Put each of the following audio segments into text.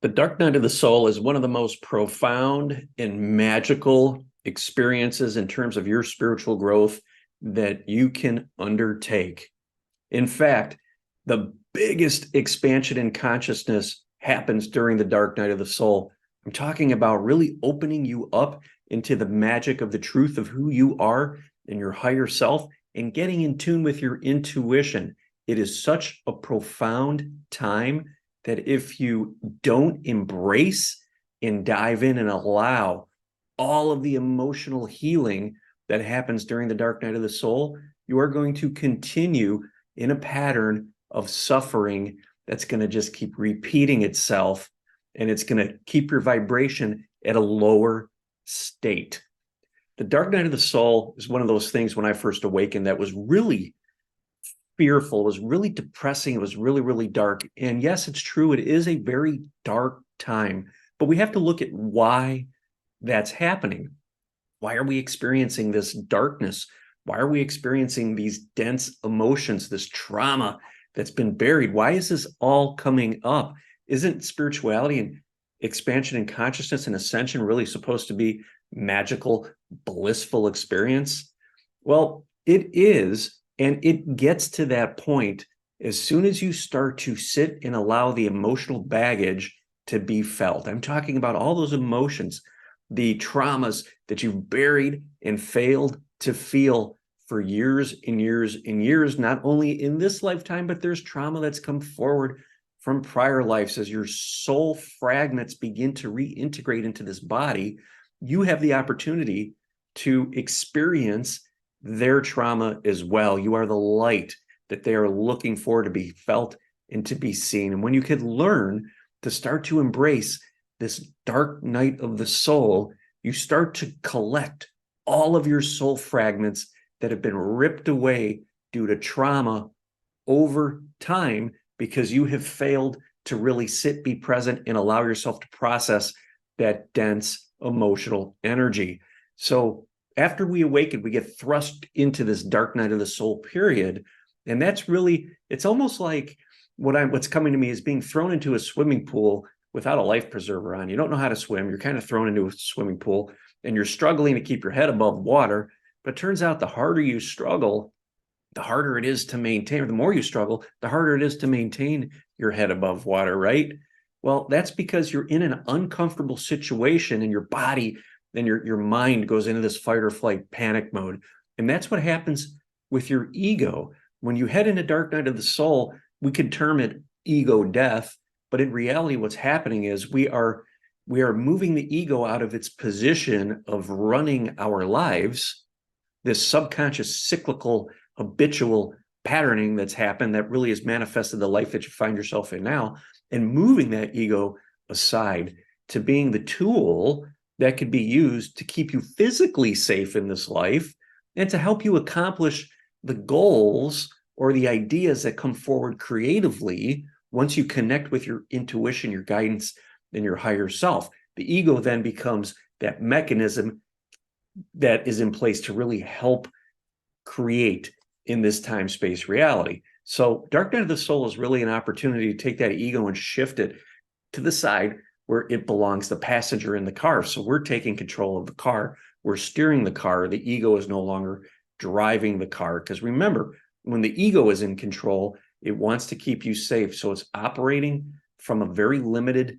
The dark night of the soul is one of the most profound and magical experiences in terms of your spiritual growth that you can undertake. In fact, the biggest expansion in consciousness happens during the dark night of the soul. I'm talking about really opening you up into the magic of the truth of who you are and your higher self and getting in tune with your intuition. It is such a profound time that if you don't embrace and dive in and allow all of the emotional healing that happens during the dark night of the soul, you are going to continue in a pattern of suffering that's going to just keep repeating itself, and it's going to keep your vibration at a lower state. The dark night of the soul is one of those things when I first awakened that was really fearful, it was really depressing, it was really, really dark. And yes, it's true, it is a very dark time, but we have to look at why that's happening. Why are we experiencing this darkness? Why are we experiencing these dense emotions, this trauma that's been buried? Why is this all coming up? Isn't spirituality and expansion and consciousness and ascension really supposed to be magical, blissful experience? Well, it is. And it gets to that point as soon as you start to sit and allow the emotional baggage to be felt. I'm talking about all those emotions, the traumas that you've buried and failed to feel for years and years and years, not only in this lifetime, but there's trauma that's come forward from prior lives. As your soul fragments begin to reintegrate into this body, you have the opportunity to experience their trauma as well. You are the light that they are looking for to be felt and to be seen. And when you can learn to start to embrace this dark night of the soul, you start to collect all of your soul fragments that have been ripped away due to trauma over time because you have failed to really sit, be present, and allow yourself to process that dense emotional energy. So after we awaken, we get thrust into this dark night of the soul period. And that's really, it's almost like what's coming to me is being thrown into a swimming pool without a life preserver on. You don't know how to swim. You're kind of thrown into a swimming pool and you're struggling to keep your head above water. But it turns out the harder you struggle, the harder it is to maintain, or the more you struggle, the harder it is to maintain your head above water, right? Well, that's because you're in an uncomfortable situation and your body, then your mind goes into this fight or flight panic mode. And that's what happens with your ego. When you head into dark night of the soul, we could term it ego death, but in reality, what's happening is we are moving the ego out of its position of running our lives, this subconscious, cyclical, habitual patterning that's happened that really has manifested the life that you find yourself in now, and moving that ego aside to being the tool that could be used to keep you physically safe in this life and to help you accomplish the goals or the ideas that come forward creatively once you connect with your intuition, your guidance, and your higher self. The ego then becomes that mechanism that is in place to really help create in this time-space reality. So dark night of the soul is really an opportunity to take that ego and shift it to the side where it belongs, the passenger in the car. So we're taking control of the car. We're steering the car. The ego is no longer driving the car. Because remember, when the ego is in control, it wants to keep you safe. So it's operating from a very limited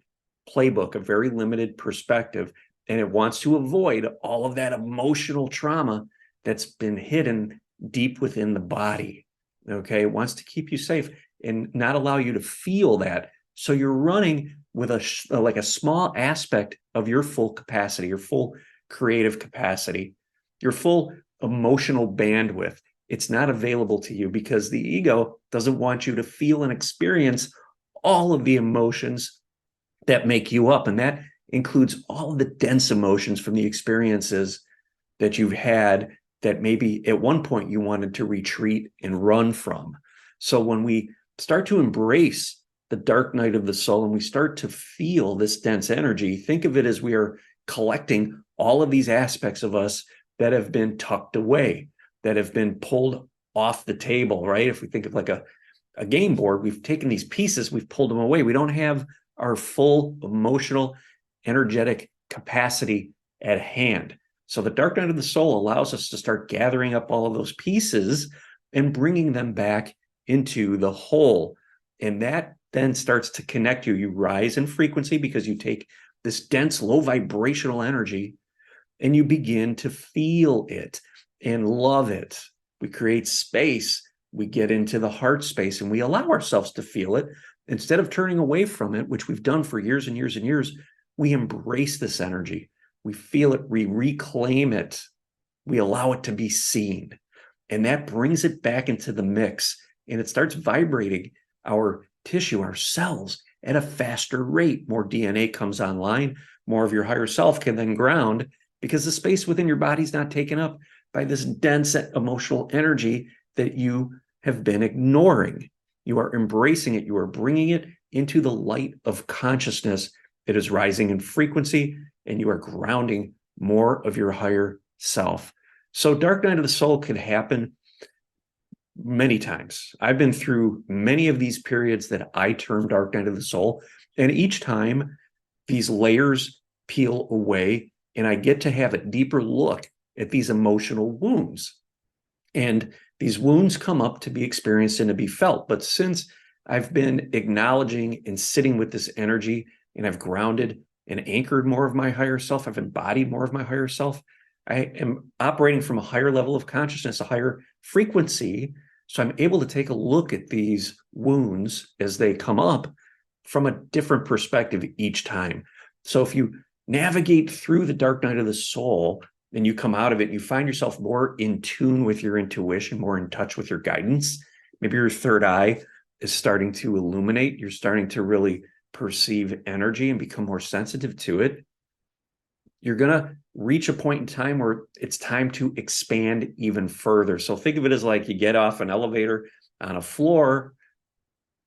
playbook, a very limited perspective, and it wants to avoid all of that emotional trauma that's been hidden deep within the body. Okay, it wants to keep you safe and not allow you to feel that. So you're running with like a small aspect of your full capacity, your full creative capacity, your full emotional bandwidth. It's not available to you because the ego doesn't want you to feel and experience all of the emotions that make you up. And that includes all of the dense emotions from the experiences that you've had that maybe at one point you wanted to retreat and run from. So when we start to embrace the dark night of the soul and we start to feel this dense energy, think of it as we are collecting all of these aspects of us that have been tucked away, that have been pulled off the table, right? If we think of like a game board, we've taken these pieces, we've pulled them away. We don't have our full emotional, energetic capacity at hand. So the dark night of the soul allows us to start gathering up all of those pieces and bringing them back into the whole. And that then starts to connect you. You rise in frequency because you take this dense, low vibrational energy and you begin to feel it and love it. We create space. We get into the heart space and we allow ourselves to feel it. Instead of turning away from it, which we've done for years and years and years, we embrace this energy. We feel it, we reclaim it, we allow it to be seen. And that brings it back into the mix. And it starts vibrating our tissue, our cells at a faster rate. More DNA comes online, more of your higher self can then ground because the space within your body is not taken up by this dense emotional energy that you have been ignoring. You are embracing it. You are bringing it into the light of consciousness. It is rising in frequency, and you are grounding more of your higher self. So dark night of the soul can happen many times. I've been through many of these periods that I term dark night of the soul, and each time these layers peel away, and I get to have a deeper look at these emotional wounds. And these wounds come up to be experienced and to be felt. But since I've been acknowledging and sitting with this energy, and I've grounded and anchored more of my higher self, I've embodied more of my higher self, I am operating from a higher level of consciousness, a higher frequency. So I'm able to take a look at these wounds as they come up from a different perspective each time. So if you navigate through the dark night of the soul and you come out of it, you find yourself more in tune with your intuition, more in touch with your guidance. Maybe your third eye is starting to illuminate. You're starting to really perceive energy and become more sensitive to it. You're going to reach a point in time where it's time to expand even further. So think of it as like you get off an elevator on a floor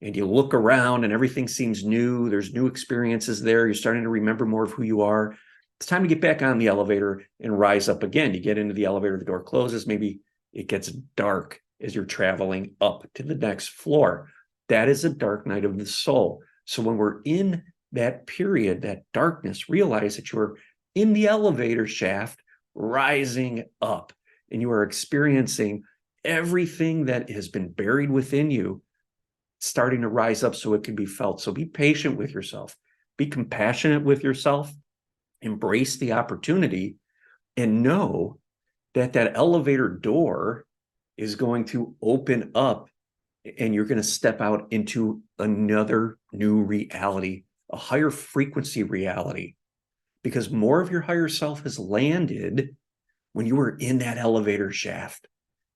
and you look around and everything seems new. There's new experiences there. You're starting to remember more of who you are. It's time to get back on the elevator and rise up again. You get into the elevator, the door closes. Maybe it gets dark as you're traveling up to the next floor. That is a dark night of the soul. So when we're in that period, that darkness, realize that you're in the elevator shaft rising up and you are experiencing everything that has been buried within you starting to rise up so it can be felt. So be patient with yourself, be compassionate with yourself, embrace the opportunity, and know that that elevator door is going to open up and you're going to step out into another new reality, a higher frequency reality, because more of your higher self has landed when you were in that elevator shaft,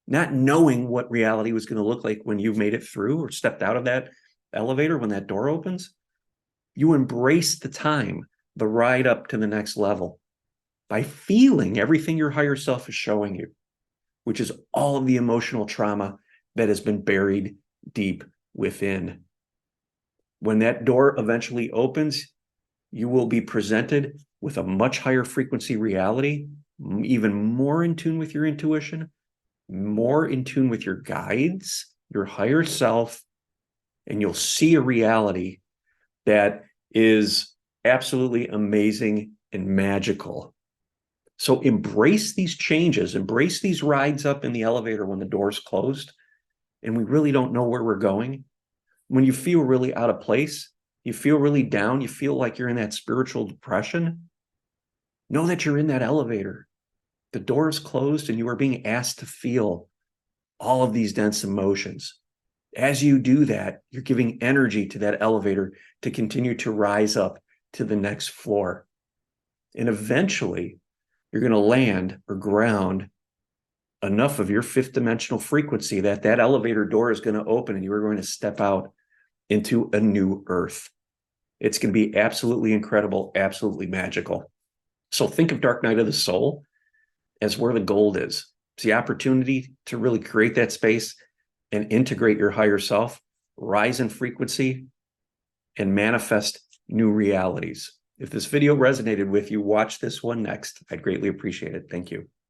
not knowing what reality was going to look like when you've made it through or stepped out of that elevator when that door opens. You embrace the time, the ride up to the next level by feeling everything your higher self is showing you, which is all of the emotional trauma that has been buried deep within. When that door eventually opens, you will be presented with a much higher frequency reality, even more in tune with your intuition, more in tune with your guides, your higher self, and you'll see a reality that is absolutely amazing and magical. So embrace these changes, embrace these rides up in the elevator when the door's closed and we really don't know where we're going. When you feel really out of place, you feel really down, you feel like you're in that spiritual depression, know that you're in that elevator. The door is closed and you are being asked to feel all of these dense emotions. As you do that, you're giving energy to that elevator to continue to rise up to the next floor. And eventually, you're going to land or ground enough of your fifth dimensional frequency that that elevator door is going to open and you are going to step out into a new earth. It's going to be absolutely incredible, absolutely magical. So think of Dark Night of the Soul as where the gold is. It's the opportunity to really create that space and integrate your higher self, rise in frequency, and manifest new realities. If this video resonated with you, watch this one next. I'd greatly appreciate it. Thank you.